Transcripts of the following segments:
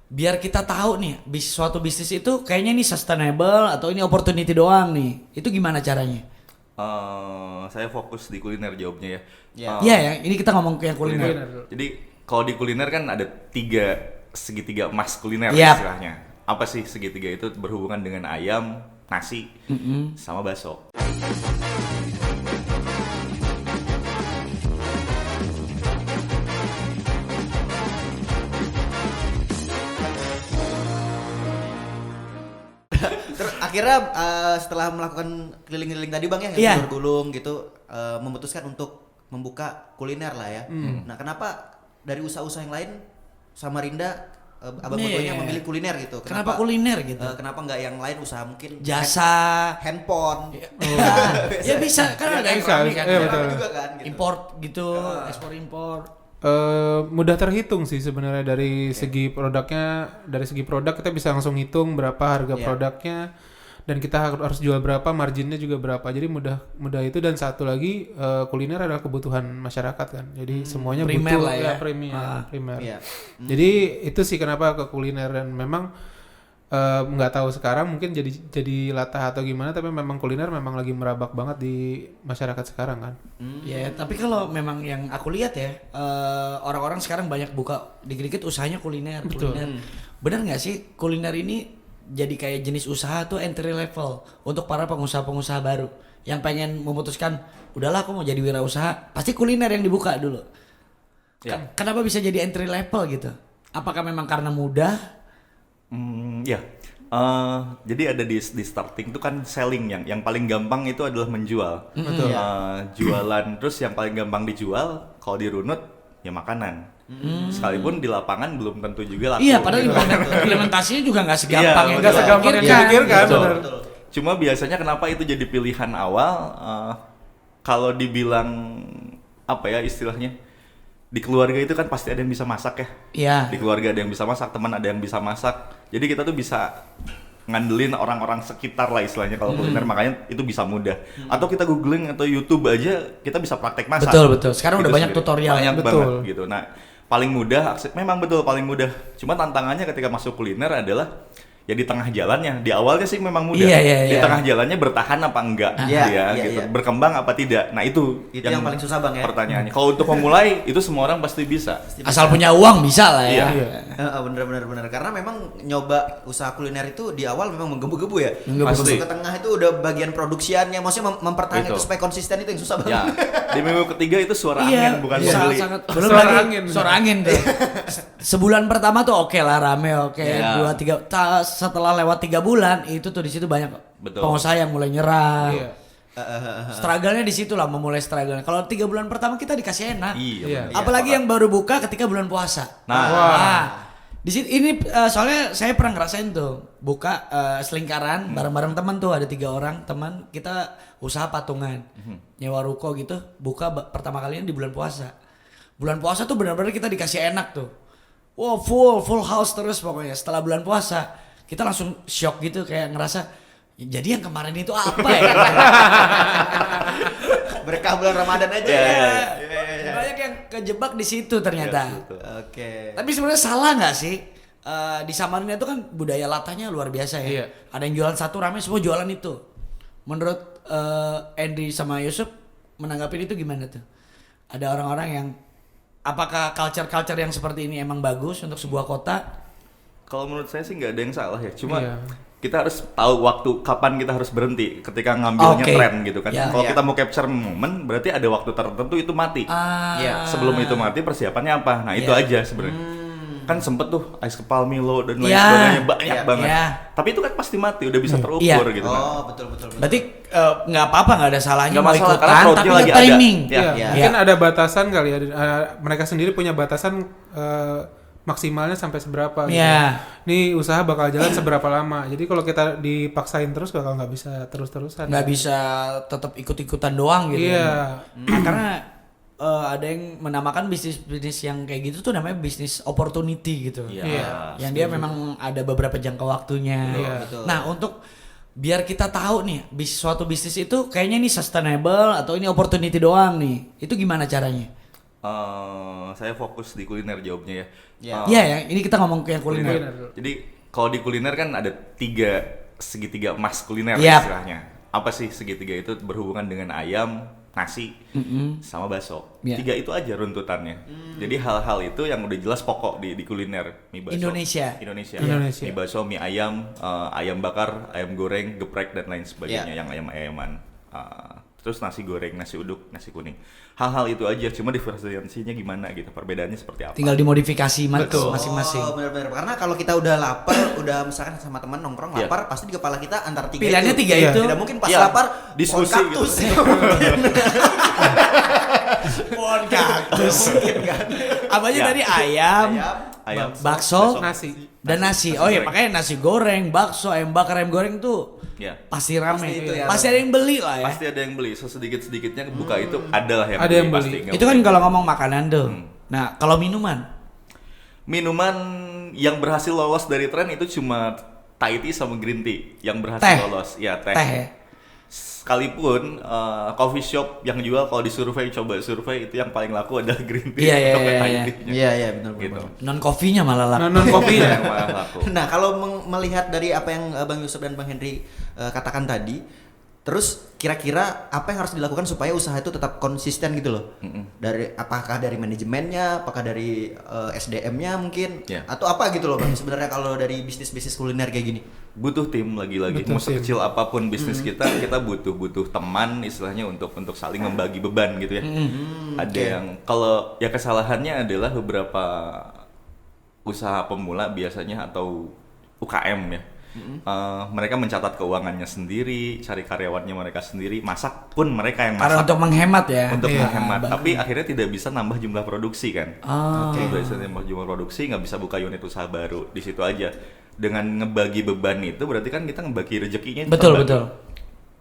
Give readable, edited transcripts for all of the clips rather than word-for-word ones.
biar kita tahu nih suatu bisnis itu kayaknya ini sustainable atau ini opportunity doang nih. Itu gimana caranya? Saya fokus di kuliner jawabnya ya. Iya ya, ini kita ngomong ke yang kuliner. Jadi kalau di kuliner kan ada segitiga emas kuliner istilahnya. Apa sih segitiga itu? Berhubungan dengan ayam, nasi, sama bakso. Terus akhirnya setelah melakukan keliling-keliling tadi Bang ya, yang gulung gitu, memutuskan untuk membuka kuliner lah ya. Nah, kenapa dari usaha-usaha yang lain Samarinda Abang Botonya memilih kuliner gitu? Kenapa kuliner gitu? Kenapa nggak yang lain usaha mungkin jasa, handphone? Ya bisa kan ada ekonomi kan. Betul. Juga kan gitu. Import gitu, ekspor impor. Mudah terhitung sih sebenarnya dari segi produknya. Dari segi produk kita bisa langsung hitung berapa harga produknya dan kita harus jual berapa, marginnya juga berapa. Jadi mudah itu. Dan satu lagi kuliner adalah kebutuhan masyarakat kan. Jadi semuanya primer butuh lah ya. Primer. Iya. Jadi itu sih kenapa ke kuliner. Dan memang nggak tahu sekarang mungkin jadi latah atau gimana, tapi memang kuliner memang lagi merabak banget di masyarakat sekarang kan. Ya, tapi kalau memang yang aku lihat ya, orang-orang sekarang banyak buka dikit-dikit usahanya kuliner. Betul. Benar nggak sih kuliner ini jadi kayak jenis usaha tuh entry level untuk para pengusaha-pengusaha baru yang pengen memutuskan, udahlah aku mau jadi wirausaha, pasti kuliner yang dibuka dulu. Kenapa bisa jadi entry level gitu? Apakah memang karena mudah? Jadi ada di starting itu kan selling yang paling gampang itu adalah menjual. Betul. Jualan, terus yang paling gampang dijual kalau dirunut ya makanan. Sekalipun di lapangan belum tentu juga laku. Iya, padahal implementasinya juga nggak segampang yang nggak segampang yang dipikirkan. Betul. Cuma biasanya kenapa itu jadi pilihan awal? Kalau dibilang apa ya istilahnya, di keluarga itu kan pasti ada yang bisa masak ya. Iya. Di keluarga ada yang bisa masak, teman ada yang bisa masak. Jadi kita tuh bisa ngandelin orang-orang sekitar lah istilahnya kalau kuliner, makanya itu bisa mudah. Atau kita googling atau YouTube aja kita bisa praktek masak. Betul. Sekarang udah banyak tutorial. Banyak betul. banget gitu. Nah, paling mudah, memang betul paling mudah. Cuma tantangannya ketika masuk kuliner adalah ya di tengah jalannya. Di awalnya sih memang mudah. Iya. Di tengah jalannya bertahan apa enggak, gitu. Berkembang apa tidak. Nah, itu yang paling susah Bang ya. Pertanyaannya. Kalau untuk memulai itu semua orang pasti bisa. Asal punya uang bisa lah ya. Bener. Karena memang nyoba usaha kuliner itu di awal memang menggebu-gebu ya. Pasti. Masuk ke tengah itu udah bagian produksiannya, maksudnya mempertahankan itu supaya konsisten itu yang susah banget. Ya, di minggu ketiga itu suara angin bukan pembeli. Belum lagi suara angin tuh. Sebulan pertama tuh oke lah, rame oke. 2-3 setelah lewat 3 bulan itu tuh di situ banyak pengusaha yang mulai nyerah. Struggle-nya di situ lah, memulai struggle. Kalau 3 bulan pertama kita dikasih enak. Iya. Apalagi yang baru buka ketika bulan puasa. Di situ ini soalnya saya pernah ngerasain tuh buka selingkaran bareng-bareng teman tuh, ada 3 orang teman kita usaha patungan, nyewa ruko gitu, buka pertama kalinya di bulan puasa. Bulan puasa tuh benar-benar kita dikasih enak tuh. Wow, full house terus pokoknya. Setelah bulan puasa kita langsung shock gitu, kayak ngerasa jadi yang kemarin itu apa ya? Berkah bulan Ramadan aja. Banyak yang kejebak di situ ternyata. Oke. Tapi sebenarnya salah nggak sih? Di Samarinda itu kan budaya latahnya luar biasa ya. Iya. Ada yang jualan satu rame semua jualan itu. Menurut Andri sama Yusuf menanggapin itu gimana tuh? Ada orang-orang yang apakah culture yang seperti ini emang bagus untuk sebuah kota? Kalau menurut saya sih nggak ada yang salah ya. Cuma kita harus tahu waktu kapan kita harus berhenti ketika ngambilnya tren gitu kan. Kalau kita mau capture momen, berarti ada waktu tertentu itu mati. Sebelum itu mati persiapannya apa? Nah itu aja sebenarnya. Kan sempet tuh ice kepal Milo dan lain sebagainya banyak banget. Tapi itu kan pasti mati, udah bisa terukur gitu. Betul. Berarti nggak apa-apa, nggak ada salahnya Nggak mau masalah, ikutan, karena tapi lagi ada timing. Mungkin ada batasan kali ya. Mereka sendiri punya batasan maksimalnya sampai seberapa gitu. Nih usaha bakal jalan seberapa lama. Jadi kalau kita dipaksain terus bakal nggak bisa terus-terusan. Nggak bisa tetap ikut-ikutan doang gitu. Karena ada yang menamakan bisnis yang kayak gitu tuh namanya bisnis opportunity gitu. Yang dia memang ada beberapa jangka waktunya. Nah, untuk biar kita tahu nih suatu bisnis itu kayaknya ini sustainable atau ini opportunity doang nih. Itu gimana caranya? Saya fokus di kuliner jawabnya ya. Iya ya, ini kita ngomong ke yang kuliner. Jadi kalau di kuliner kan ada 3 segitiga emas kuliner Yep. istilahnya. Apa sih segitiga itu? Berhubungan dengan ayam, nasi, sama bakso. Yeah. 3 itu aja runtutannya. Jadi hal-hal itu yang udah jelas pokok di kuliner. Mie bakso Indonesia. Mie bakso, mie ayam, ayam bakar, ayam goreng, geprek dan lain sebagainya yang ayam-ayaman. Terus nasi goreng, nasi uduk, nasi kuning. Hal-hal itu aja, cuma diferensiasinya gimana gitu, perbedaannya seperti apa. Tinggal dimodifikasi masing-masing. Oh, benar-benar. Karena kalau kita udah lapar, udah misalkan sama teman nongkrong lapar, pasti di kepala kita antara 3 Pilihannya itu. 3 itu. Tidak mungkin pas lapar diskusi kaktus. gitu. Pohon kaktus. Apa aja tadi ayam, bakso, dan nasi. Oh iya, makanya nasi goreng, bakso, ayam bakar, ayam goreng tuh pasti rame. Pasti itu ya, pasti ada yang beli lah ya. Pasti ada yang beli, sesedikit-sedikitnya buka itu ada lah yang Ada beli. yang beli. Pasti, nggak Itu kan mungkin. kalau ngomong makanan tuh. Nah, kalau minuman yang berhasil lolos dari tren itu cuma Thai tea sama green tea yang berhasil Teh. lolos. Ya, teh. teh ya. Sekalipun coffee shop yang jual kalau disurvei, coba survei itu yang paling laku adalah green tea Iya, atau iya, Thai iya. tea-nya. Iya, benar Gitu. Non coffee-nya malah lah. Non kopi Itu ya. yang malah laku. Nah, kalau melihat dari apa yang Bang Yusuf dan Bang Henry katakan tadi, terus kira-kira apa yang harus dilakukan supaya usaha itu tetap konsisten gitu loh? Dari apakah dari manajemennya, apakah dari SDM-nya mungkin, atau apa gitu loh Bang? Sebenarnya kalau dari bisnis-bisnis kuliner kayak gini, Butuh tim lagi-lagi. Mau sekecil apapun bisnis kita butuh teman istilahnya untuk saling membagi beban gitu ya. Ada yang kalau ya kesalahannya adalah beberapa usaha pemula biasanya atau UKM ya. Mereka mencatat keuangannya sendiri, cari karyawannya mereka sendiri, masak pun mereka yang Karena masak untuk menghemat ya. untuk menghemat, tapi akhirnya tidak bisa nambah jumlah produksi kan. Tidak bisa nambah jumlah produksi, nggak bisa buka unit usaha baru di situ aja. Dengan ngebagi beban itu berarti kan kita ngebagi rezekinya. Betul.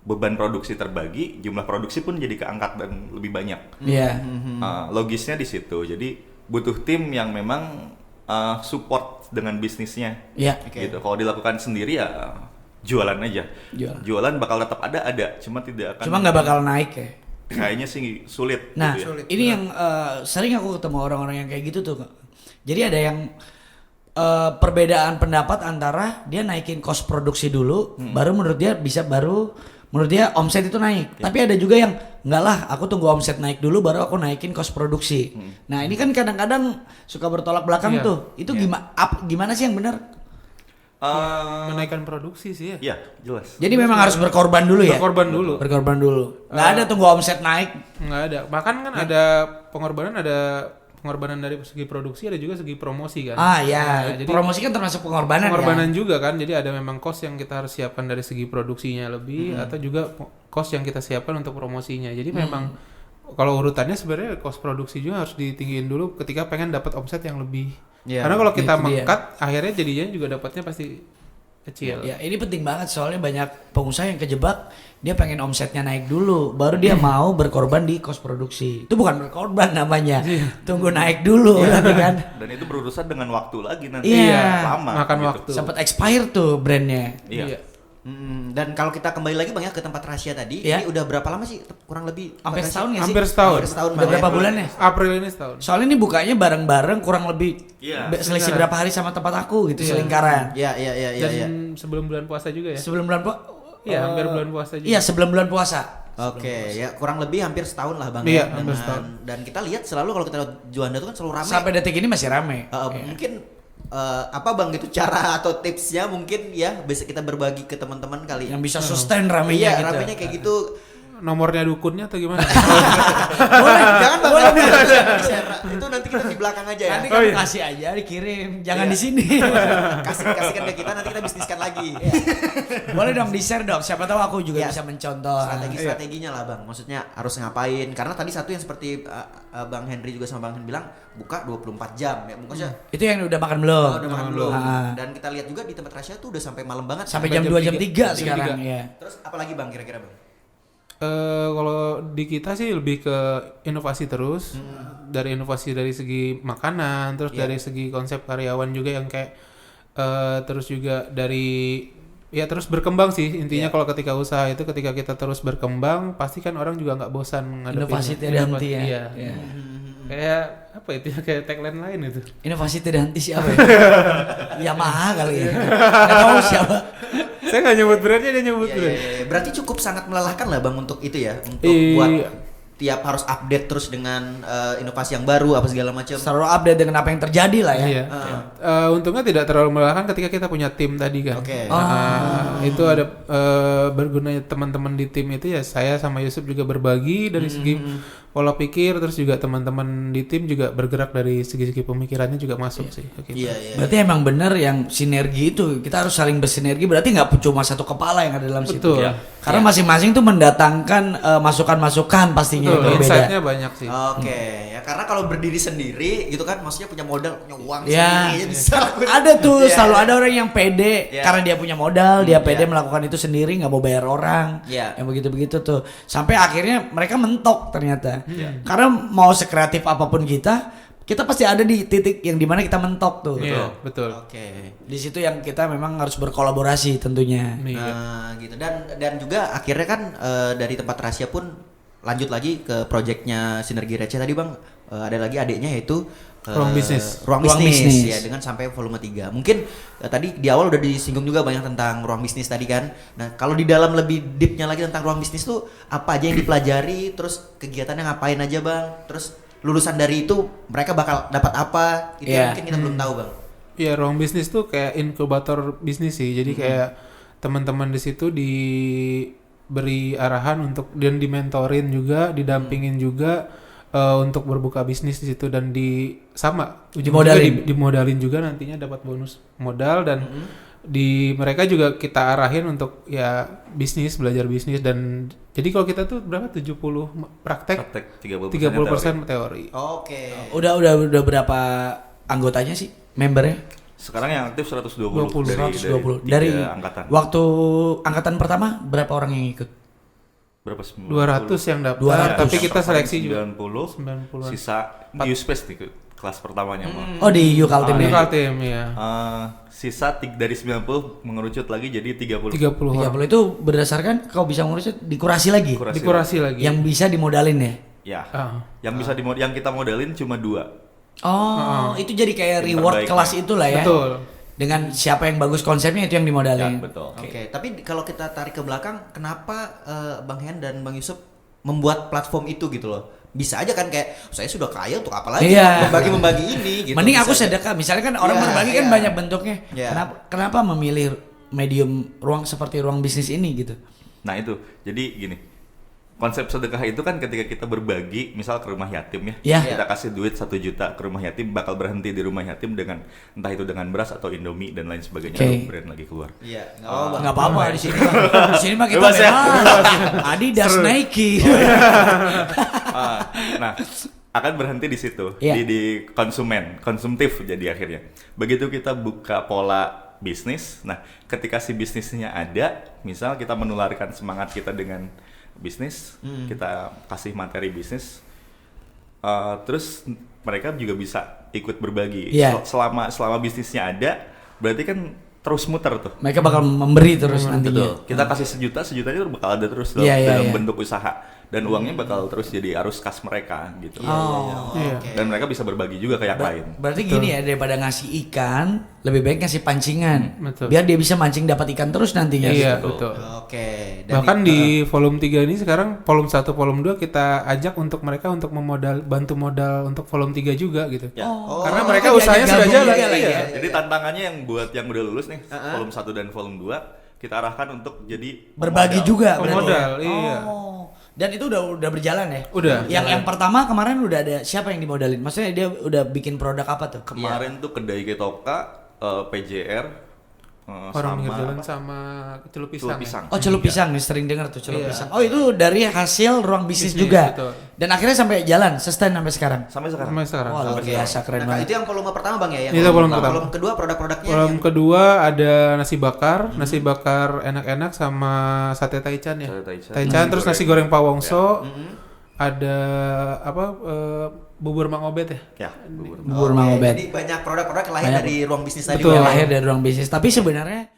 Beban produksi terbagi, jumlah produksi pun jadi keangkat dan lebih banyak. Iya. Logisnya di situ. Jadi butuh tim yang memang support dengan bisnisnya. Iya. Gitu. Kalau dilakukan sendiri ya jualan aja. Jualan bakal tetap ada, cuma tidak akan. Cuma nggak bakal naik ya. Kayaknya sih sulit. Nah, gitu ya. ini yang sering aku ketemu orang-orang yang kayak gitu tuh. Jadi ada yang perbedaan pendapat antara dia naikin cost produksi dulu, baru menurut dia omset itu naik. Tapi ada juga yang enggak lah, aku tunggu omset naik dulu baru aku naikin cost produksi. Nah, ini kan kadang-kadang suka bertolak belakang tuh. Itu gimana sih yang benar? Menaikkan produksi sih ya. Iya, jelas. Jadi memang harus berkorban dulu ya. Berkorban dulu. Nggak ada tunggu omset naik. Nggak ada. Bahkan kan ada pengorbanan dari segi produksi, ada juga segi promosi kan. Nah, jadi promosi kan termasuk pengorbanan ya? Juga kan. Jadi ada memang cost yang kita harus siapkan dari segi produksinya lebih, atau juga cost yang kita siapkan untuk promosinya. Jadi memang kalau urutannya sebenarnya cost produksi juga harus ditinggiin dulu ketika pengen dapat omset yang lebih. Karena kalau kita mengkat, akhirnya jadinya juga dapatnya pasti kecil. Ya, ini penting banget soalnya banyak pengusaha yang kejebak, dia pengen omsetnya naik dulu, baru dia mau berkorban di cost produksi. Itu bukan berkorban namanya, tunggu naik dulu nanti kan. Dan itu berurusan dengan waktu lagi nanti. Lama. Makan gitu. waktu. Sempat expire tuh brandnya. Iya. Dan kalau kita kembali lagi Bang ya ke tempat rahasia tadi, ini udah berapa lama sih kurang lebih? Hampir setahun ya sih? Hampir setahun. Udah berapa bulan ya? April ini setahun. Soalnya ini bukanya bareng-bareng kurang lebih selisih berapa hari sama tempat aku gitu, selingkaran. Iya. Dan sebelum bulan puasa juga ya? Sebelum bulan puasa? Iya, hampir bulan puasa juga. Iya, sebelum bulan puasa. Oke, ya kurang lebih hampir setahun lah Bang. Iya, hampir setahun. Dan kita lihat selalu kalau kita lihat Juanda itu kan selalu ramai. Sampai detik ini masih ramai. Mungkin apa Bang gitu cara atau tipsnya mungkin ya bisa kita berbagi ke teman-teman kali. Yang bisa sustain ramenya gitu. Ramenya kayak gitu. Nomornya dukunnya atau gimana? Boleh, jangan Bang. Itu nanti kita di belakang aja ya. Nanti kamu kasih aja, dikirim. Jangan di sini. Kasihkan ke kita, nanti kita bisniskan lagi. Boleh dong di-share dong. Siapa tahu aku juga bisa mencontoh strategi-strateginya lah Bang. Maksudnya harus ngapain? Karena tadi satu yang seperti Bang Henry juga sama Bang Hen bilang buka 24 jam ya. Maksudnya itu yang udah makan belum? Udah makan belum. Dan kita lihat juga di tempat rahasia tuh udah sampai malam banget. Sampai jam 2 jam 3 sekarang ya. Terus apalagi Bang kira-kira Bang? Kalau di kita sih lebih ke inovasi terus. Dari inovasi dari segi makanan, terus dari segi konsep karyawan juga yang kayak terus juga dari terus berkembang sih intinya. Kalau ketika usaha itu ketika kita terus berkembang pasti kan orang juga nggak bosan ngadepin inovasi tidak henti ya. Iya. Kayak apa itu ya, kayak tagline lain itu. Inovasi tidak henti siapa ya? Yamaha kali ya. Nggak tahu siapa. Saya nggak nyebut brandnya, dia nyebut brand. Berarti cukup sangat melelahkan lah Bang untuk itu ya, untuk buat tiap harus update terus dengan inovasi yang baru apa segala macam. Selalu update dengan apa yang terjadi lah ya. Iya. Untungnya tidak terlalu melelahkan ketika kita punya tim tadi kan. Oke. Itu ada bergunanya teman-teman di tim itu ya, saya sama Yusuf juga berbagi dari segi pola pikir, terus juga teman-teman di tim juga bergerak dari segi-segi pemikirannya juga masuk sih. Iya. Berarti emang benar yang sinergi itu kita harus saling bersinergi, berarti nggak cuma satu kepala yang ada dalam situ. Betul. Ya. Karena masing-masing tuh mendatangkan masukan-masukan pastinya. Betul, insight-nya banyak sih. Oke, ya karena kalau berdiri sendiri gitu kan, maksudnya punya modal, punya uang Ya. sendiri, bisa lakuin. Ada tuh Iya, selalu iya. ada orang yang pede karena dia punya modal, dia pede Iya. melakukan itu sendiri, nggak mau bayar orang, Iya. yang begitu-begitu tuh. Sampai akhirnya mereka mentok ternyata. Karena mau sekreatif apapun kita pasti ada di titik yang dimana kita mentok tuh. Iya, betul. Oke. Di situ yang kita memang harus berkolaborasi tentunya. Gitu dan juga akhirnya kan dari tempat rahasia pun lanjut lagi ke proyeknya Sinergi Receh tadi Bang, ada lagi adiknya yaitu Ruang Bisnis. Ruang Ruang bisnis Bisnis. ya, dengan sampai volume 3. Mungkin tadi di awal udah disinggung juga banyak tentang ruang bisnis tadi kan. Nah, kalau di dalam lebih deepnya lagi tentang ruang bisnis tuh apa aja yang dipelajari, terus kegiatannya ngapain aja Bang? Terus lulusan dari itu mereka bakal dapat apa? Itu yang mungkin kita belum tahu Bang. Iya, ruang bisnis tuh kayak inkubator bisnis sih. Jadi kayak teman-teman di situ diberi arahan untuk dan dimentorin juga, didampingin juga untuk berbuka bisnis di situ, dan dimodalin juga nantinya dapat bonus modal, dan di mereka juga kita arahin untuk ya bisnis, belajar bisnis. Dan jadi kalau kita tuh berapa 70 praktek 30% teori. Oke. Udah berapa anggotanya sih, membernya? Sekarang yang aktif 120 dari tiga angkatan. Waktu angkatan pertama berapa orang yang ikut? Berapa? 200 yang daftar, tapi kita seleksi juga 90. Sisa U-Space nih kelas pertamanya Oh, di Yukaltim ya? Yukaltim ya. Sisa dari 90 mengerucut lagi jadi 30 30 itu berdasarkan kau bisa mengerucut dikurasi lagi? Dikurasi lagi. Yang bisa dimodalin ya? Ya. Yang bisa yang kita modalin cuma 2. Oh, itu jadi kayak reward kelas itulah ya? Betul. Dengan siapa yang bagus konsepnya itu yang dimodalin. Ya, betul. Oke, tapi kalau kita tarik ke belakang, kenapa Bang Hen dan Bang Yusuf membuat platform itu gitu loh? Bisa aja kan kayak saya sudah kaya untuk apa lagi membagi ini gitu. Mending aku bisa sedekah. Misalnya kan orang berbagi kan banyak bentuknya. Kenapa memilih medium ruang seperti ruang bisnis ini gitu? Nah itu, jadi gini. Konsep sedekah itu kan ketika kita berbagi, misal ke rumah yatim ya, kita kasih duit 1 juta ke rumah yatim, bakal berhenti di rumah yatim dengan entah itu dengan beras atau Indomie dan lain sebagainya, brand lagi keluar. Iya, nggak apa-apa di sini. Di sini mah kita Adidas, Nike. Nah, akan berhenti di situ, di konsumtif jadi akhirnya. Begitu kita buka pola bisnis, nah ketika si bisnisnya ada, misal kita menularkan semangat kita dengan bisnis, kita kasih materi bisnis, terus mereka juga bisa ikut berbagi. Selama bisnisnya ada, berarti kan terus muter tuh. Mereka bakal memberi terus nantinya. Kita kasih sejutanya itu bakal ada terus dalam bentuk usaha, dan uangnya bakal terus jadi arus kas mereka gitu. Dan mereka bisa berbagi juga ke yang lain. Berarti gini ya, daripada ngasih ikan, lebih baik ngasih pancingan. Biar dia bisa mancing dapat ikan terus nantinya. Iya, betul. Oke. Bahkan di volume 3 ini sekarang volume 1, volume 2 kita ajak untuk mereka untuk bantu modal untuk volume 3 juga gitu. Karena mereka usahanya sudah jalan. Jadi tantangannya yang buat yang udah lulus nih, volume 1 dan volume 2 kita arahkan untuk jadi berbagi juga pemodal. Iya. Dan itu udah berjalan ya? Udah. Yang pertama kemarin udah ada siapa yang dimodalin? Maksudnya dia udah bikin produk apa tuh? Kemarin tuh kedai Ketoka, PJR, orang pinggir jalan sama celup pisang. Oh, celup pisang nih, sering dengar tuh celup pisang. Oh, itu dari hasil ruang bisnis juga. Betul. Dan akhirnya sampai jalan, sustain sampai sekarang. Sampai sekarang. Wah, luar biasa, keren banget. Itu yang volume pertama Bang ya? Itu volume pertama. Volume kedua produk-produknya. Volume kedua ada nasi bakar enak-enak sama sate taichan ya. Taichan, terus nasi goreng pawongso. Ada bubur Mang Obet ya? Ya, bubur Mang Obet. Jadi banyak produk-produk lahir dari ruang bisnis tadi. Betul, lahir dari ruang bisnis. Tapi sebenarnya